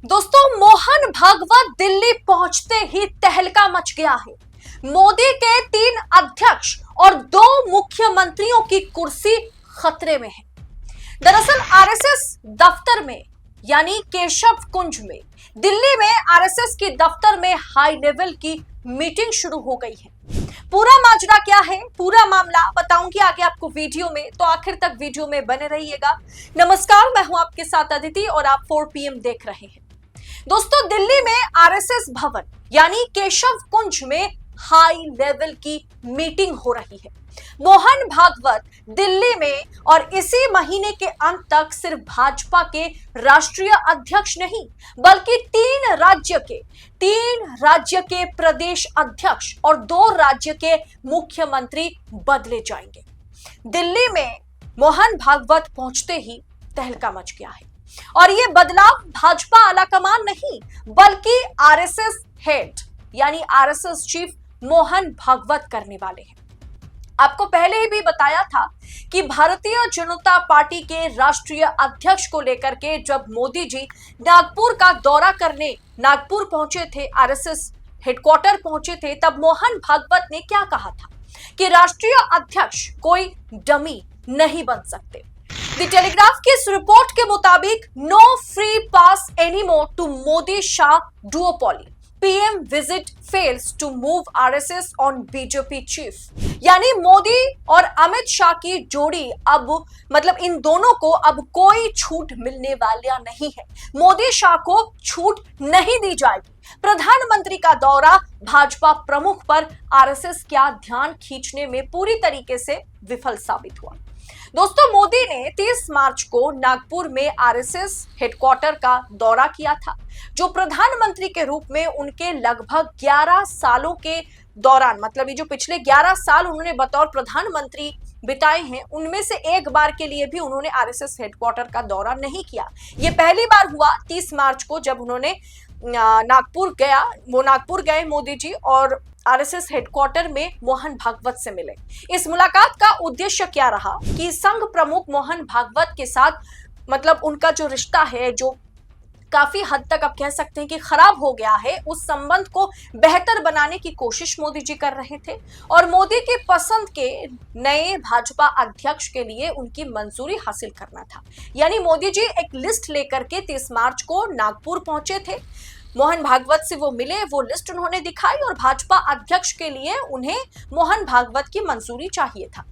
दोस्तों, मोहन भागवत दिल्ली पहुंचते ही तहलका मच गया है। मोदी के 3 अध्यक्ष और 2 मुख्यमंत्रियों की कुर्सी खतरे में है। दरअसल आरएसएस दफ्तर में यानी केशव कुंज में दिल्ली में आरएसएस के दफ्तर में हाई लेवल की मीटिंग शुरू हो गई है। पूरा माजरा क्या है, पूरा मामला बताऊंगी आगे आपको वीडियो में, तो आखिर तक वीडियो में बने रहिएगा। नमस्कार, मैं हूं आपके साथ अदिति और आप 4 PM देख रहे हैं। दोस्तों, दिल्ली में आरएसएस भवन यानी केशव कुंज में हाई लेवल की मीटिंग हो रही है। मोहन भागवत दिल्ली में और इसी महीने के अंत तक सिर्फ भाजपा के राष्ट्रीय अध्यक्ष नहीं बल्कि 3 राज्य के प्रदेश अध्यक्ष और 2 राज्य के मुख्यमंत्री बदले जाएंगे। दिल्ली में मोहन भागवत पहुंचते ही तहलका मच गया है और ये बदलाव भाजपा आलाकमान नहीं बल्कि आरएसएस हेड यानी आरएसएस चीफ मोहन भागवत करने वाले हैं। आपको पहले ही भी बताया था कि भारतीय जनता पार्टी के राष्ट्रीय अध्यक्ष को लेकर के जब मोदी जी नागपुर का दौरा करने नागपुर पहुंचे थे, आरएसएस हेडक्वार्टर पहुंचे थे, तब मोहन भागवत ने क्या कहा था कि राष्ट्रीय अध्यक्ष कोई डमी नहीं बन सकते। द टेलीग्राफ की इस रिपोर्ट के मुताबिक no free pass anymore to Modi Shah duopoly, PM visit fails to move RSS on BJP chief. यानी मोदी और अमित शाह की जोड़ी अब इन दोनों को अब कोई छूट मिलने वाला नहीं है। मोदी शाह को छूट नहीं दी जाएगी। प्रधानमंत्री का दौरा भाजपा प्रमुख पर आरएसएस का ध्यान खींचने में पूरी तरीके से विफल साबित हुआ। दोस्तों, मोदी ने 30 मार्च को नागपुर में आरएसएस हेडक्वार्टर का दौरा किया था, जो प्रधानमंत्री के रूप में उनके लगभग 11 सालों के दौरान, ये जो पिछले 11 साल उन्होंने बतौर प्रधानमंत्री बिताए हैं, उनमें से एक बार के लिए भी उन्होंने आरएसएस हेडक्वार्टर का दौरा नहीं किया। ये पहली बार हुआ 30 मार्च को जब उन्होंने नागपुर गए मोदी जी और आरएसएस हेडक्वार्टर में मोहन भागवत से मिले। इस मुलाकात का उद्देश्य क्या रहा कि संघ प्रमुख मोहन भागवत के साथ उनका जो रिश्ता है, जो काफी हद तक आप कह सकते हैं कि खराब हो गया है, उस संबंध को बेहतर बनाने की कोशिश मोदी जी कर रहे थे और मोदी की पसंद के नए भाजपा अध्यक्ष के लिए उनकी मंजूरी हासिल करना था। यानी मोदी जी एक लिस्ट लेकर के 30 मार्च को नागपुर पहुंचे थे। मोहन भागवत से वो मिले, वो लिस्ट उन्होंने दिखाई और भाजपा अध्यक्ष के लिए उन्हें मोहन भागवत की मंजूरी चाहिए था।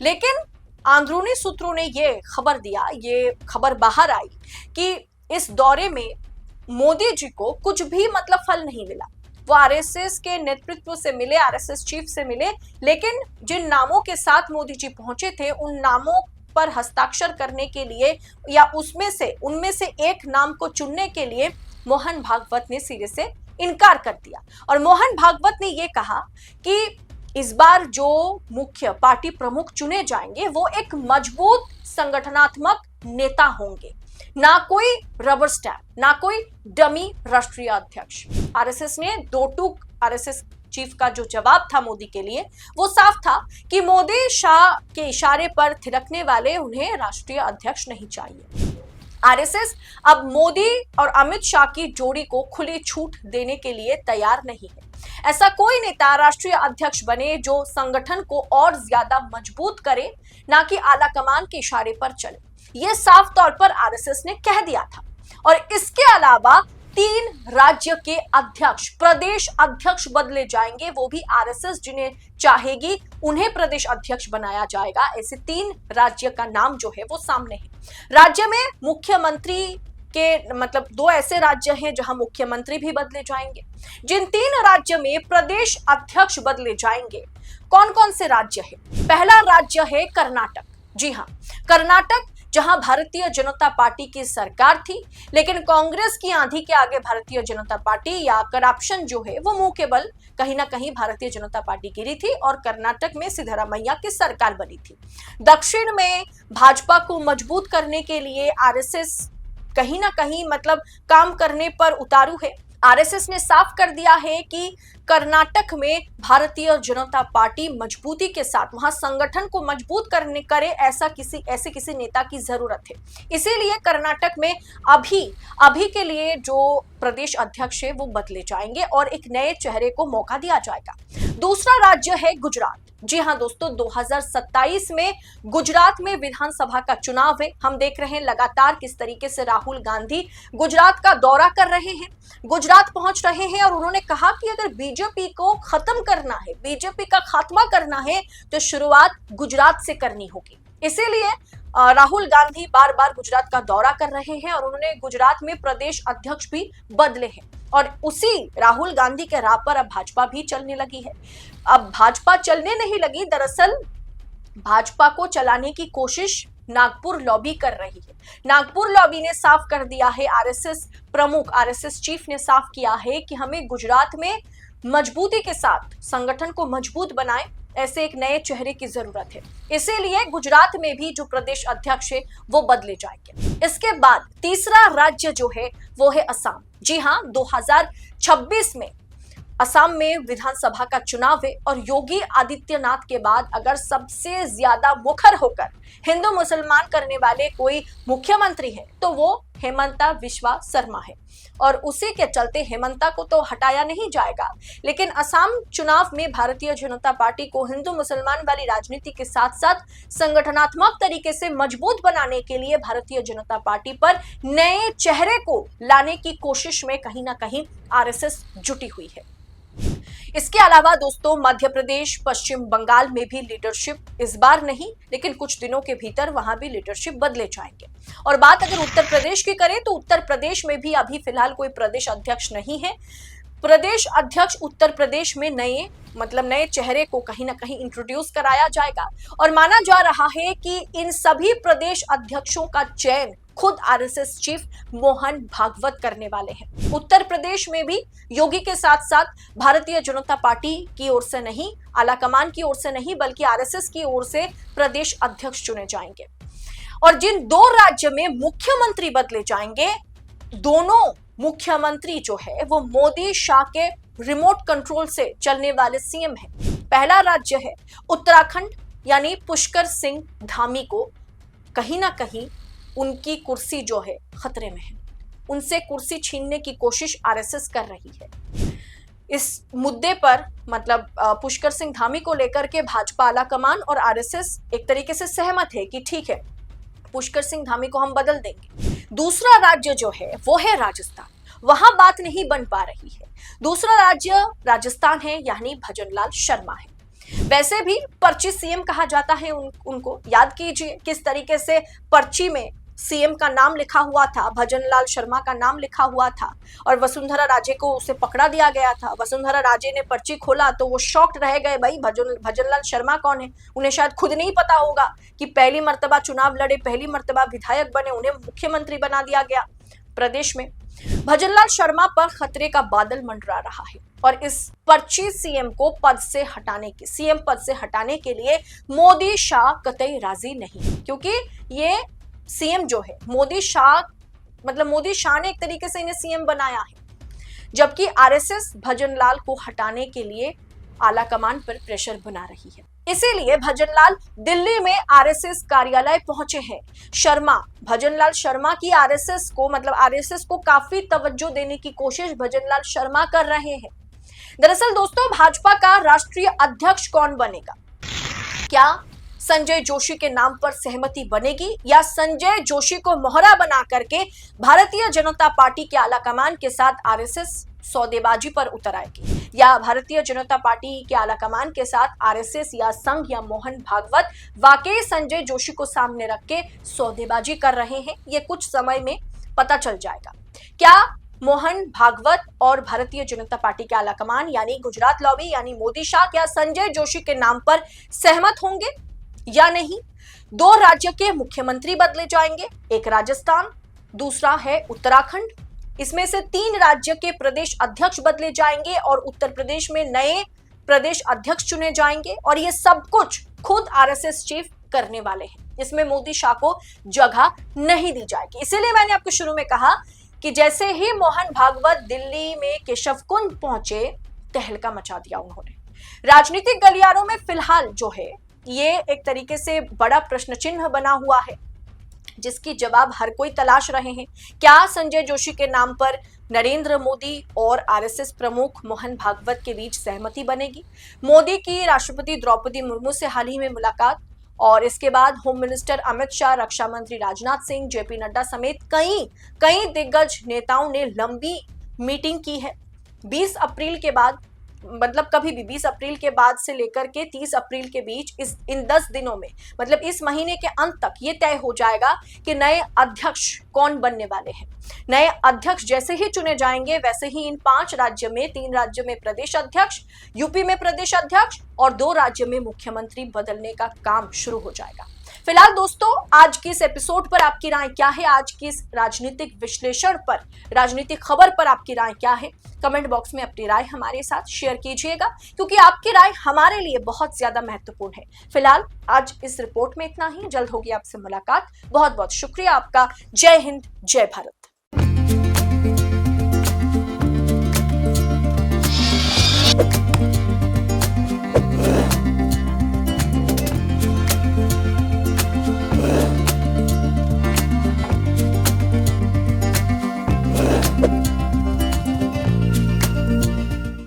लेकिन अंदरूनी सूत्रों ने ये खबर बाहर आई कि इस दौरे में मोदी जी को कुछ भी फल नहीं मिला। वो आरएसएस के नेतृत्व से मिले, आरएसएस चीफ से मिले, लेकिन जिन नामों के साथ मोदी जी पहुंचे थे उन नामों पर हस्ताक्षर करने के लिए या उनमें से एक नाम को चुनने के लिए मोहन भागवत ने सिरे से इनकार कर दिया और मोहन भागवत ने यह कहा कि इस बार जो मुख्य पार्टी प्रमुख चुने जाएंगे वो एक मजबूत संगठनात्मक नेता होंगे, ना कोई रबर स्टैम्प, ना कोई डमी राष्ट्रीय अध्यक्ष। आरएसएस ने 2 टूक आरएसएस चीफ का जो जवाब था मोदी के लिए वो साफ था कि मोदी शाह के इशारे पर थिरकने वाले उन्हें राष्ट्रीय अध्यक्ष नहीं चाहिए। आरएसएस अब मोदी और अमित शाह की जोड़ी को खुली छूट देने के लिए तैयार नहीं है। ऐसा कोई नेता राष्ट्रीय अध्यक्ष बने जो संगठन को और ज्यादा मजबूत करे, ना कि आलाकमान के इशारे पर चले। यह साफ तौर पर आरएसएस ने कह दिया था। और इसके अलावा 3 राज्य के अध्यक्ष, प्रदेश अध्यक्ष बदले जाएंगे, वो भी आरएसएस जिन्हें चाहेगी उन्हें प्रदेश अध्यक्ष बनाया जाएगा। ऐसे 3 राज्य का नाम जो है वो सामने है। राज्य में मुख्यमंत्री के 2 ऐसे राज्य हैं जहां मुख्यमंत्री भी बदले जाएंगे। जिन 3 राज्य में प्रदेश अध्यक्ष बदले जाएंगे, कौन कौन से राज्य है? पहला राज्य है कर्नाटक। जी हाँ, कर्नाटक जहां भारतीय जनता पार्टी की सरकार थी, लेकिन कांग्रेस की आंधी के आगे भारतीय जनता पार्टी या करप्शन जो है वो मुंह के बल कहीं ना कहीं भारतीय जनता पार्टी गिरी थी और कर्नाटक में सिद्धरामैया की सरकार बनी थी। दक्षिण में भाजपा को मजबूत करने के लिए आरएसएस कहीं ना कहीं काम करने पर उतारू है। आरएसएस ने साफ कर दिया है कि कर्नाटक में भारतीय जनता पार्टी मजबूती के साथ वहां संगठन को मजबूत करने करे ऐसे किसी नेता की जरूरत है। इसीलिए कर्नाटक में अभी के लिए जो प्रदेश अध्यक्ष है वो बदले जाएंगे और एक नए चेहरे को मौका दिया जाएगा। दूसरा राज्य है गुजरात। जी हां दोस्तों, 2027 में गुजरात में विधानसभा का चुनाव है। हम देख रहे हैं लगातार किस तरीके से राहुल गांधी गुजरात का दौरा कर रहे हैं, गुजरात पहुंच रहे हैं और उन्होंने कहा कि अगर बीजेपी को खत्म करना है, बीजेपी का खात्मा करना है तो शुरुआत गुजरात से करनी होगी। इसीलिए राहुल गांधी बार बार गुजरात का दौरा कर रहे हैं और उन्होंने गुजरात में प्रदेश अध्यक्ष भी बदले हैं और उसी राहुल गांधी के राह पर अब भाजपा भी चलने लगी है। अब भाजपा चलने नहीं लगी, दरअसल भाजपा को चलाने की कोशिश नागपुर लॉबी कर रही है। नागपुर लॉबी ने साफ कर दिया है, आरएसएस प्रमुख, आरएसएस चीफ ने साफ किया है कि हमें गुजरात में मजबूती के साथ संगठन को मजबूत बनाए, ऐसे एक नए चेहरे की जरूरत है। इसीलिए गुजरात में भी जो प्रदेश अध्यक्ष है वो बदले जाएंगे। इसके बाद तीसरा राज्य जो है वो है असम। जी हां, 2026 में असम में विधानसभा का चुनाव है और योगी आदित्यनाथ के बाद अगर सबसे ज्यादा मुखर होकर हिंदू मुसलमान करने वाले कोई मुख्यमंत्री है तो वो हेमंता बिस्वा शर्मा है और उसी के चलते हेमंता को तो हटाया नहीं जाएगा। लेकिन असम चुनाव में भारतीय जनता पार्टी को हिंदू मुसलमान वाली राजनीति के साथ साथ संगठनात्मक तरीके से मजबूत बनाने के लिए भारतीय जनता पार्टी पर नए चेहरे को लाने की कोशिश में कहीं ना कहीं आरएसएस जुटी हुई है। इसके अलावा दोस्तों मध्य प्रदेश, पश्चिम बंगाल में भी लीडरशिप इस बार नहीं लेकिन कुछ दिनों के भीतर वहां भी लीडरशिप बदले जाएंगे। और बात अगर उत्तर प्रदेश की करें तो उत्तर प्रदेश में भी अभी फिलहाल कोई प्रदेश अध्यक्ष नहीं है। प्रदेश अध्यक्ष उत्तर प्रदेश में नए चेहरे को कहीं ना कहीं इंट्रोड्यूस कराया जाएगा और माना जा रहा है कि इन सभी प्रदेश अध्यक्षों का चयन खुद आरएसएस चीफ मोहन भागवत करने वाले हैं। उत्तर प्रदेश में भी योगी के साथ साथ भारतीय जनता पार्टी की ओर से नहीं, आलाकमान की ओर से नहीं, बल्कि आरएसएस की ओर से प्रदेश अध्यक्ष चुने जाएंगे। और जिन दो राज्य में मुख्यमंत्री बदले जाएंगे, दोनों मुख्यमंत्री जो है वो मोदी शाह के रिमोट कंट्रोल से चलने वाले सीएम है। पहला राज्य है उत्तराखंड, यानी पुष्कर सिंह धामी को कहीं ना कहीं उनकी कुर्सी जो है खतरे में है, उनसे कुर्सी छीनने की कोशिश आरएसएस कर रही है। इस मुद्दे पर पुष्कर सिंह धामी को लेकर के भाजपा आलाकमान और आरएसएस एक तरीके से सहमत है कि ठीक है, पुष्कर सिंह धामी को हम बदल देंगे। दूसरा राज्य जो है वो है राजस्थान, वहां बात नहीं बन पा रही है। दूसरा राज्य राजस्थान है, यानी भजनलाल शर्मा है। वैसे भी पर्ची सीएम कहा जाता है उनको। याद कीजिए किस तरीके से पर्ची में सीएम का नाम लिखा हुआ था, भजनलाल शर्मा का नाम लिखा हुआ था और वसुंधरा राजे को उसे पकड़ा दिया गया था। वसुंधरा राजे ने पर्ची खोला तो वो शॉक्ड रह गए, भाई भजनलाल शर्मा कौन है। उन्हें शायद खुद नहीं पता होगा कि पहली मर्तबा चुनाव लड़े, पहली मर्तबा विधायक बने, उन्हें मुख्यमंत्री बना दिया गया प्रदेश में। भजनलाल शर्मा पर खतरे का बादल मंडरा रहा है और इस पर्ची सीएम पद से हटाने के लिए मोदी शाह कतई राजी नहीं, क्योंकि ये सीएम जो है मोदी शाह ने एक तरीके से इन्हें सीएम बनाया है, जबकि आरएसएस भजनलाल को हटाने के लिए आलाकमान पर प्रेशर बना रही है। इसीलिए भजनलाल दिल्ली में आरएसएस कार्यालय पहुंचे हैं। भजनलाल शर्मा की आरएसएस को काफी तवज्जो देने की कोशिश भजनलाल शर्मा कर रहे हैं। दरअसल दोस्तों, भाजपा का राष्ट्रीय अध्यक्ष कौन बनेगा? क्या संजय जोशी के नाम पर सहमति बनेगी या संजय जोशी को मोहरा बना करके भारतीय जनता पार्टी के आलाकमान के साथ आरएसएस सौदेबाजी पर उतर आएगी, या भारतीय जनता पार्टी के आलाकमान के साथ आरएसएस या संघ या मोहन भागवत वाकई संजय जोशी को सामने रख के सौदेबाजी कर रहे हैं? ये कुछ समय में पता चल जाएगा। क्या मोहन भागवत और भारतीय जनता पार्टी के आलाकमान यानी गुजरात लॉबी यानी मोदी शाह क्या संजय जोशी के नाम पर सहमत होंगे या नहीं? दो राज्य के मुख्यमंत्री बदले जाएंगे, एक राजस्थान, दूसरा है उत्तराखंड। इसमें से 3 राज्य के प्रदेश अध्यक्ष बदले जाएंगे और उत्तर प्रदेश में नए प्रदेश अध्यक्ष चुने जाएंगे और ये सब कुछ खुद आरएसएस चीफ करने वाले हैं। इसमें मोदी शाह को जगह नहीं दी जाएगी। इसीलिए मैंने आपको शुरू में कहा कि जैसे ही मोहन भागवत दिल्ली में केशवकुंज पहुंचे, तहलका मचा दिया उन्होंने। राजनीतिक गलियारों में फिलहाल जो है ये एक तरीके से बड़ा प्रश्न चिन्ह बना हुआ है, जिसकी जवाब हर कोई तलाश रहे हैं। क्या संजय जोशी के नाम पर नरेंद्र मोदी और आरएसएस प्रमुख मोहन भागवत के बीच सहमति बनेगी? मोदी की राष्ट्रपति द्रौपदी मुर्मू से हाल ही में मुलाकात, और इसके बाद होम मिनिस्टर अमित शाह, रक्षा मंत्री राजनाथ सिंह, जेपी नड्डा समेत कई दिग्गज नेताओं ने लंबी मीटिंग की है। 20 अप्रैल के बाद, मतलब कभी भी 20 अप्रैल के बाद से लेकर के 30 अप्रैल के बीच इन 10 दिनों में, मतलब इस महीने के अंत तक ये तय हो जाएगा कि नए अध्यक्ष कौन बनने वाले हैं। नए अध्यक्ष जैसे ही चुने जाएंगे वैसे ही इन 5 राज्य में, 3 राज्य में प्रदेश अध्यक्ष, यूपी में प्रदेश अध्यक्ष और 2 राज्य में मुख्यमंत्री बदलने का काम शुरू हो जाएगा। फिलहाल दोस्तों, आज की इस एपिसोड पर आपकी राय क्या है? आज की इस राजनीतिक विश्लेषण पर, राजनीतिक खबर पर आपकी राय क्या है? कमेंट बॉक्स में अपनी राय हमारे साथ शेयर कीजिएगा, क्योंकि आपकी राय हमारे लिए बहुत ज्यादा महत्वपूर्ण है। फिलहाल आज इस रिपोर्ट में इतना ही। जल्द होगी आपसे मुलाकात। बहुत बहुत शुक्रिया आपका। जय हिंद, जय भारत।